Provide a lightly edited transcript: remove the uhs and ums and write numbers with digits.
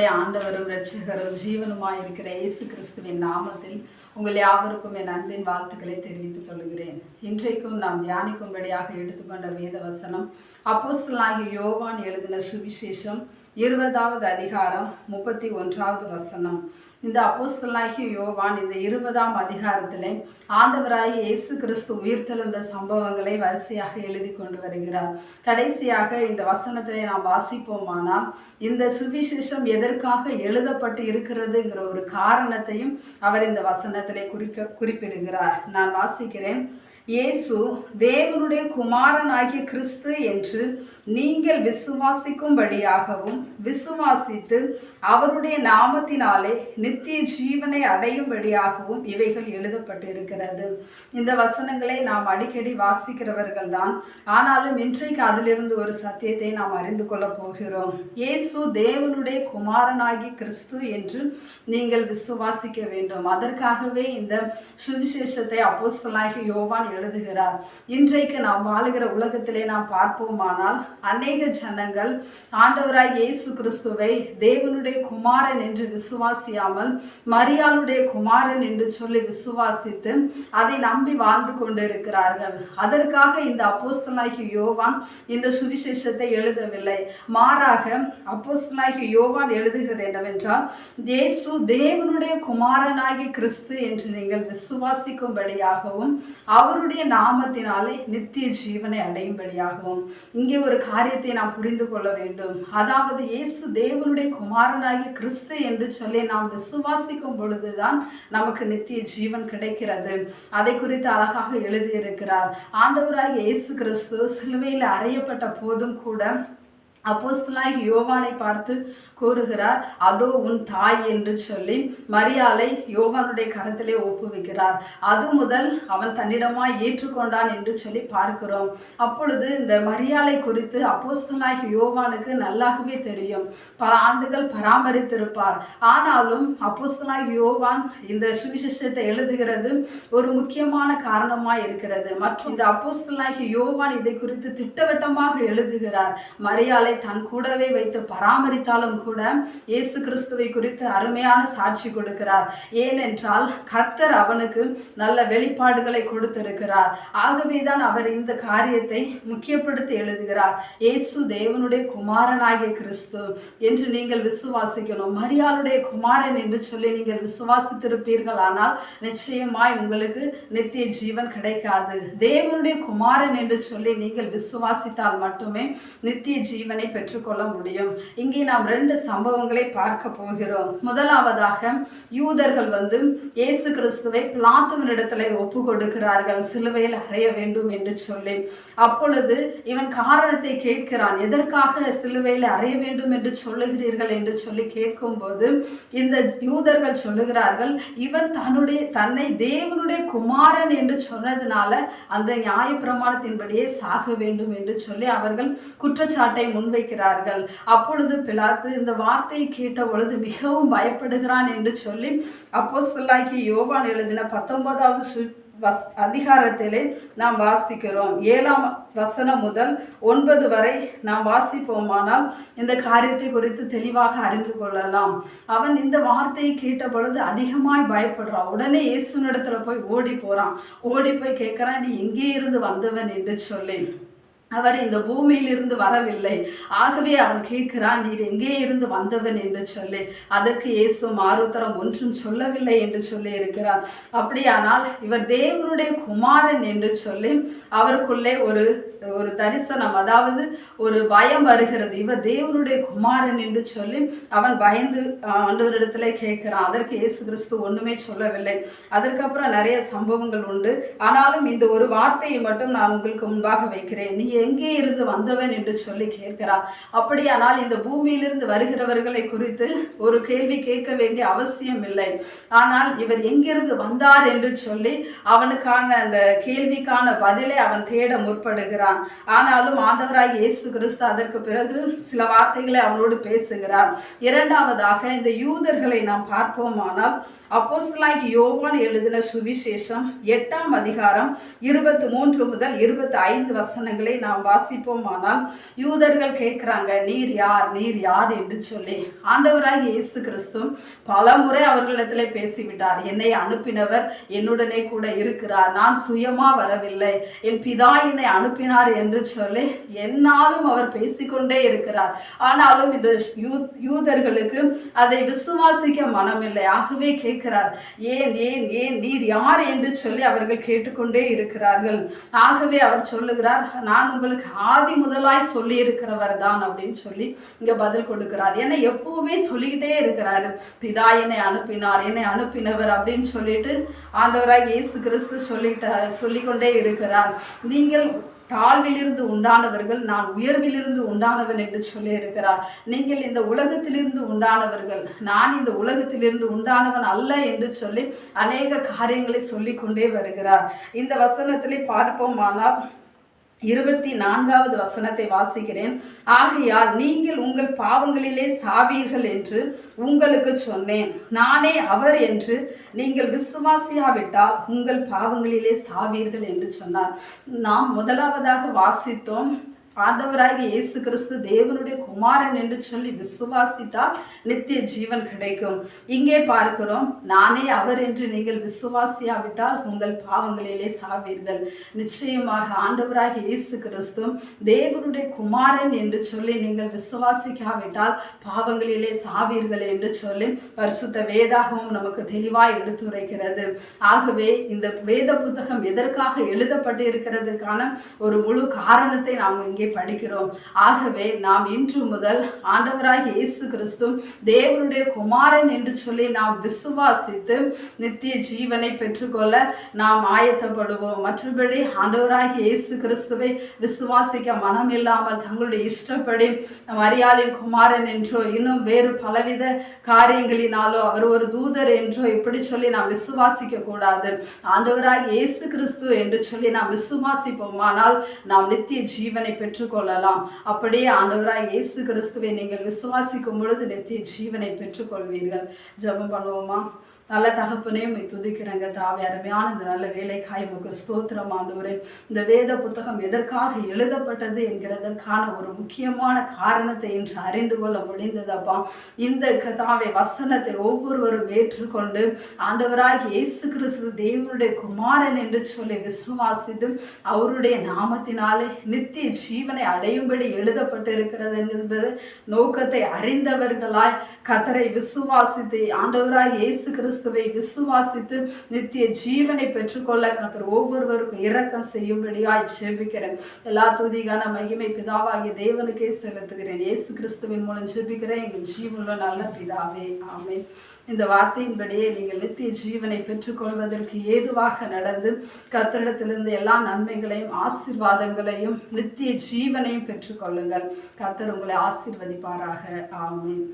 நம்முடைய ஆண்டவரும் இரட்சகரும் ஜீவனுமாய் இருக்கிற இயேசு கிறிஸ்துவின் நாமத்தில் உங்கள் யாவருக்கும் என் அன்பின் வாழ்த்துக்களை தெரிவித்துக் கொள்கிறேன். இன்றைக்கும் நாம் தியானிக்கும்படியாக எடுத்துக்கொண்ட வேத வசனம் அப்போஸ்தலனாகிய யோவான் எழுதின சுவிசேஷம் 20வது அதிகாரம் 31வது வசனம். இந்த அப்போஸ்தலனாகிய யோவான் இந்த 20ஆம் அதிகாரத்திலே ஆண்டவராகிய இயேசு கிறிஸ்து உயிர்த்தெழுந்த சம்பவங்களை வரிசையாக எழுதி கொண்டு வருகிறார். கடைசியாக இந்த வசனத்திலே நாம் வாசிப்போமானால் இந்த சுவிசேஷம் எதற்காக எழுதப்பட்டு இருக்கிறதுங்கிற ஒரு காரணத்தையும் அவர் இந்த வசனத்திலே குறிப்பிடுகிறார். நான் வாசிக்கிறேன். இயேசு தேவனுடைய குமாரனாகிய கிறிஸ்து என்று நீங்கள் விசுவாசிக்கும்படியாகவும் விசுவாசித்து அவருடைய நாமத்தினாலே நித்திய ஜீவனை அடையும்படியாகவும் இவைகள் எழுதப்பட்டிருக்கிறது. இந்த வசனங்களை நாம் அடிக்கடி வாசிக்கிறவர்கள் தான். ஆனாலும் இன்றைக்கு அதிலிருந்து ஒரு சத்தியத்தை நாம் அறிந்து கொள்ள போகிறோம். இயேசு தேவனுடைய குமாரனாகிய கிறிஸ்து என்று நீங்கள் விசுவாசிக்க வேண்டும். அதற்காகவே இந்த சுவிசேஷத்தை அப்போஸ்தலனாகிய யோவான் எழுதுகிறார். இன்றைக்கு நாம் வாழுகிற உலகத்திலே நாம் பார்ப்போமானால் அநேக ஜனங்கள் ஆண்டவராய் இயேசு கிறிஸ்துவை தேவனுடைய குமாரன் என்று விசுவாசியாமல் மரியாளுடைய குமாரன் என்று சொல்லி விசுவாசித்து அதை நம்பி வாழ்ந்து கொண்டிருக்கிறார்கள். அதற்காக இந்த அப்போஸ்தலனாகிய யோவான் இந்த சுவிசேஷத்தை எழுதவில்லை. மாறாக அப்போஸ்தலனாகிய யோவான் எழுதுகிறது என்னவென்றால், இயேசு தேவனுடைய குமாரனாகிய கிறிஸ்து என்று நீங்கள் விசுவாசிக்கும்படியாகவும் அவருடைய நாமத்தினாலே நித்திய ஜீவனை அடையும்படியாகவும். இங்கே ஒரு காரியத்தை நாம் புரிந்து கொள்ள வேண்டும். அதாவது இயேசு தேவனுடைய குமாரனாகிய கிறிஸ்து என்று சொல்லி நாம் விசுவாசிக்கும் பொழுதுதான் நமக்கு நித்திய ஜீவன் கிடைக்கிறது. அதை குறித்து அழகாக எழுதியிருக்கிறார். ஆண்டவராகிய இயேசு கிறிஸ்து சிலுவையில் அறையப்பட்ட போதும் கூட அப்போஸ்தலனாகிய யோவானை பார்த்து கூறுகிறார், அதோ உன் தாய் என்று சொல்லி மரியாளை யோவானுடைய கரத்திலே ஒப்புவிக்கிறார். அது முதல் அவன் தன்னிடமாய் ஏற்றுக்கொண்டான் என்று சொல்லி பார்க்கிறோம். அப்பொழுது இந்த மரியாளை குறித்து அப்போஸ்தலனாகிய யோவானுக்கு நல்லாகவே தெரியும். பல ஆண்டுகள் பராமரித்திருப்பார். ஆனாலும் அப்போஸ்தலனாகிய யோவான் இந்த சுவிசேஷத்தை எழுதுகிறது ஒரு முக்கியமான காரணமாய் இருக்கிறது. மற்றும் இந்த அப்போஸ்தலனாகிய யோவான் இதை குறித்து திட்டவட்டமாக எழுதுகிறார். மரியாளை தன் கூடவே வைத்து பராமரித்தாலும் கூட இயேசு கிறிஸ்துவை குறித்து அருமையான சாட்சி கொடுக்கிறார். ஏனென்றால் கர்த்தர் அவனுக்கு நல்ல வெளிப்பாடுகளை கொடுத்திருக்கிறார். ஆகவேதான் அவர் இந்த காரியத்தை முக்கியப்படுத்தி எழுதுகிறார். இயேசு தேவனுடைய குமாரனாகிய கிறிஸ்து என்று நீங்கள் விசுவாசிக்கணும். மரியாளுடைய குமாரன் என்று சொல்லி நீங்கள் விசுவாசித்திருப்பீர்கள், ஆனால் நிச்சயமாய் உங்களுக்கு நித்திய ஜீவன் கிடைக்காது. தேவனுடைய குமாரன் என்று சொல்லி நீங்கள் விசுவாசித்தால் மட்டுமே நித்திய ஜீவனை பெற்றுக்கொள்ள முடியும். இங்கே நாம் 2 சம்பவங்களை பார்க்க போகிறோம். முதலாவதாக யூதர்கள் இயேசு கிறிஸ்துவை பிலாத்துவினிடத்தில் ஒப்பு கொடுக்கிறார்கள், சிலுவையில் அறைய வேண்டும் என்று சொல்லி. அப்பொழுது இவன் காரணத்தை கேட்கிறான். எதற்காக சிலுவையில் அறைய வேண்டும் என்று சொல்லுகிறீர்கள் என்று சொல்லி கேட்கும் போது இந்த யூதர்கள் சொல்லுகிறார்கள், இவன் தன்னை தேவனுடைய குமாரன் என்று சொன்னதுனால அந்த நியாயப்பிரமாணத்தின்படியே சாக வேண்டும் என்று சொல்லி அவர்கள் குற்றச்சாட்டை முன்வைக்கிறார்கள். அப்பொழுது பிலாத்து இந்த வார்த்தையை கேட்ட பொழுது மிகவும் பயப்படுகிறான் என்று சொல்லி அப்போஸ்தலனாகிய யோவான் எழுதின 19வது அதிகாரத்திலே நாம் வாசிக்கிறோம். 7ஆம் வசனம் முதல் 9 வரை நாம் வாசிப்போமானால் இந்த காரியத்தை குறித்து தெளிவாக அறிந்து கொள்ளலாம். அவன் இந்த வார்த்தையை கேட்ட பொழுது அதிகமாய் பயப்படுறான். உடனே இயேசுவினிடத்துல போய் ஓடி போய் கேட்கிறான், நீ எங்கே இருந்து வந்தவன் என்று சொல்லி. அவர் இந்த பூமியில் இருந்து வரவில்லை. ஆகவே அவன் கேட்கிறான், நீர் எங்கே இருந்து வந்தவன் என்று சொல்லி. அதற்கு இயேசு மாறுத்தரம் ஒன்றும் சொல்லவில்லை என்று சொல்லி இருக்கிறார். அப்படியானால் இவர் தேவனுடைய குமாரன் என்று சொல்லி அவருக்குள்ளே ஒரு தரிசனம், அதாவது ஒரு பயம் வருகிறது. இவர் தேவனுடைய குமாரன் என்று சொல்லி அவன் பயந்து ஆண்டவரிடத்துல கேட்கிறான். அதற்கு இயேசு கிறிஸ்து ஒண்ணுமே சொல்லவில்லை. அதற்கப்புறம் நிறைய சம்பவங்கள் உண்டு. ஆனாலும் இந்த ஒரு வார்த்தையை மட்டும் நான் உங்களுக்கு முன்பாக வைக்கிறேன். நீ எங்கே இருந்து வந்தவன் என்று சொல்லி கேட்கிறார். அப்படியானால் இந்த பூமியிலிருந்து வருகிறவர்களை குறித்து ஒரு கேள்வி கேட்க வேண்டிய அவசியம் இல்லை. ஆனால் இவர் எங்கிருந்து வந்தார் என்று சொல்லி அவனுக்கான அந்த கேள்விக்கான பதிலை அவன் தேட முற்படுகிறான். ஆனாலும் ஆண்டவராகிய இயேசு கிறிஸ்து அதற்கு பிறகு சில வார்த்தைகளை அவனோடு பேசுகிறார். இரண்டாவதாக இந்த யூதர்களை நாம் பார்ப்போமானால் அப்போஸ்தலனாகிய யோவான் எழுதின சுவிசேஷம் 8ஆம் அதிகாரம் 23 முதல் 25 வசனங்களை நாம் வாசிப்போம். ஆனால் யூதர்கள் கேட்குறாங்க, நீர் யார், நீர் யார் என்று சொல்லி. ஆண்டவராகிய இயேசு கிறிஸ்து பல முறை அவர்களிடத்தில் பேசிவிட்டார். என்னை அனுப்பினவர் என்னுடனே கூட இருக்கிறார், நான் சுயமா வரவில்லை, என் பிதா என்னை அனுப்பினார் என்று சொல்லி என்னாலும் அவர் பேசிக்கொண்டே இருக்கிறார். ஆனாலும் இந்த யூதர்களுக்கு அதை விசுவாசிக்க மனமில்லை. ஆகவே கேட்கிறார், ஏன் ஏன் ஏன் நீர் யார் என்று சொல்லி அவர்கள் கேட்டுக்கொண்டே இருக்கிறார்கள். ஆகவே அவர் சொல்லுகிறார், நான் உங்களுக்கு ஆதி முதலாய் சொல்லி இருக்கிறவர் தான் அப்படின்னு சொல்லி இங்க பதில் கொடுக்கிறார். ஏன்னா எப்பவுமே சொல்லிக்கிட்டே இருக்கிறாரு, பிதா என்னை அனுப்பினார், என்னை அனுப்பினவர் அப்படின்னு சொல்லிட்டு ஆண்டவராக இயேசு கிறிஸ்து சொல்லிக்கொண்டே இருக்கிறார். நீங்கள் தாழ்விலிருந்து உண்டானவர்கள், நான் உயர்விலிருந்து உண்டானவன் என்று சொல்லி இருக்கிறார். நீங்கள் இந்த உலகத்திலிருந்து உண்டானவர்கள், நான் இந்த உலகத்திலிருந்து உண்டானவன் அல்ல என்று சொல்லி அநேக காரியங்களை சொல்லிக்கொண்டே வருகிறார். இந்த வசனத்திலே பார்ப்போமானால் 24வது வசனத்தை வாசிக்கிறேன். ஆகையால் நீங்கள் உங்கள் பாவங்களிலே சாவீர்கள் என்று உங்களுக்கு சொன்னேன். நானே அவர் என்று நீங்கள் விசுவாசியாவிட்டால் உங்கள் பாவங்களிலே சாவீர்கள் என்று சொன்னார். நாம் முதலாவதாக வாசித்தோம், ஆண்டவராகிய இயேசு கிறிஸ்து தேவனுடைய குமாரன் என்று சொல்லி விசுவாசித்தால் நித்திய ஜீவன் கிடைக்கும். இங்கே பார்க்கிறோம், நானே அவர் என்று நீங்கள் விசுவாசியாவிட்டால் உங்கள் பாவங்களிலே சாவீர்கள். நிச்சயமாக ஆண்டவராகிய இயேசு கிறிஸ்து தேவனுடைய குமாரன் என்று சொல்லி நீங்கள் விசுவாசிக்காவிட்டால் பாவங்களிலே சாவீர்கள் என்று சொல்லி பரிசுத்த வேதாகமும் நமக்கு தெளிவாய் எடுத்துரைக்கிறது. ஆகவே இந்த வேத புத்தகம் எதற்காக எழுதப்பட்டு இருக்கிறதுக்கான ஒரு முழு காரணத்தை நாம் இங்கே படிக்கிறோம். ஆகவே நாம் இன்று முதல் ஆண்டவராகிய இயேசு கிறிஸ்து தேவனுடைய குமாரன் என்று சொல்லி நாம் விசுவாசித்து நித்திய ஜீவனை பெற்றுக்கொள்ள நாம் ஆயத்தப்படுவோம். மற்றபடி ஆண்டவராகிய இயேசு கிறிஸ்துவை விசுவாசிக்க மனம் இல்லாமல் தங்களுடைய இஷ்டப்படி மரியாளின் குமாரன் என்றோ இன்னும் வேறு பலவித காரியங்களினாலோ அவர் ஒரு தூதர் என்றோ இப்படி சொல்லி நாம் விசுவாசிக்க கூடாது. ஆண்டவராகிய இயேசு கிறிஸ்து என்று சொல்லி நாம் விசுவாசிப்போமானால் நாம் நித்திய ஜீவனை பெற்றுக்கொள்ளலாம். அப்படியே ஆண்டவராகிய இயேசு கிறிஸ்துவை நீங்கள் விசுவாசிக்கும் பொழுது நித்திய ஜீவனை பெற்றுக்கொள்வீர்கள். ஜெபம் பண்ணுவோமா? நல்ல தகப்பனே, உம்மை துதிக்கிறங்க தாவே. அருமையான இந்த நல்ல வேலைக்காய் உமக்கு ஸ்தோத்திரம் ஆண்டவரே. இந்த வேத புத்தகம் எதற்காக எழுதப்பட்டது என்கிறதற்கான ஒரு முக்கியமான காரணத்தை இன்று அறிந்து கொள்ள முடிந்ததப்பா. இந்த தாவே வசனத்தை ஒவ்வொருவரும் ஏற்றுக்கொண்டு ஆண்டவராகிய இயேசு கிறிஸ்து தேவனுடைய குமாரன் என்று சொல்லி விசுவாசித்து அவருடைய நாமத்தினாலே நித்திய ஜீவனை அடையும்படி எழுதப்பட்டு இருக்கிறது என்பது நோக்கத்தை அறிந்தவர்களாய் கர்த்தரை விசுவாசித்து ஆண்டவராகிய இயேசு கிறிஸ்துவை விசுவாசித்து நித்திய ஜீவனை பெற்றுக்கொள்ள கர்த்தர் ஒவ்வொருவருக்கும் இரக்கம் செய்யும்படியாய் ஜெபிக்கிறேன். எல்லா துதிக்கான மகிமை பிதாவாகிய தேவனுக்கே செலுத்துகிறேன். இயேசு கிறிஸ்துவின் மூலம் ஜெபிக்கிறேன் எங்கள் ஜீவனுள்ள நல்ல பிதாவே, ஆமென். இந்த வார்த்தையின்படியே நீங்கள் நித்திய ஜீவனை பெற்றுக்கொள்வதற்கு ஏதுவாக நடந்து கர்த்தரிடத்திலிருந்து எல்லா நன்மைகளையும் ஆசீர்வாதங்களையும் நித்திய ஜீவனையும் பெற்றுக்கொள்ளுங்கள். கர்த்தர் உங்களை ஆசீர்வதிப்பாராக. ஆமென்.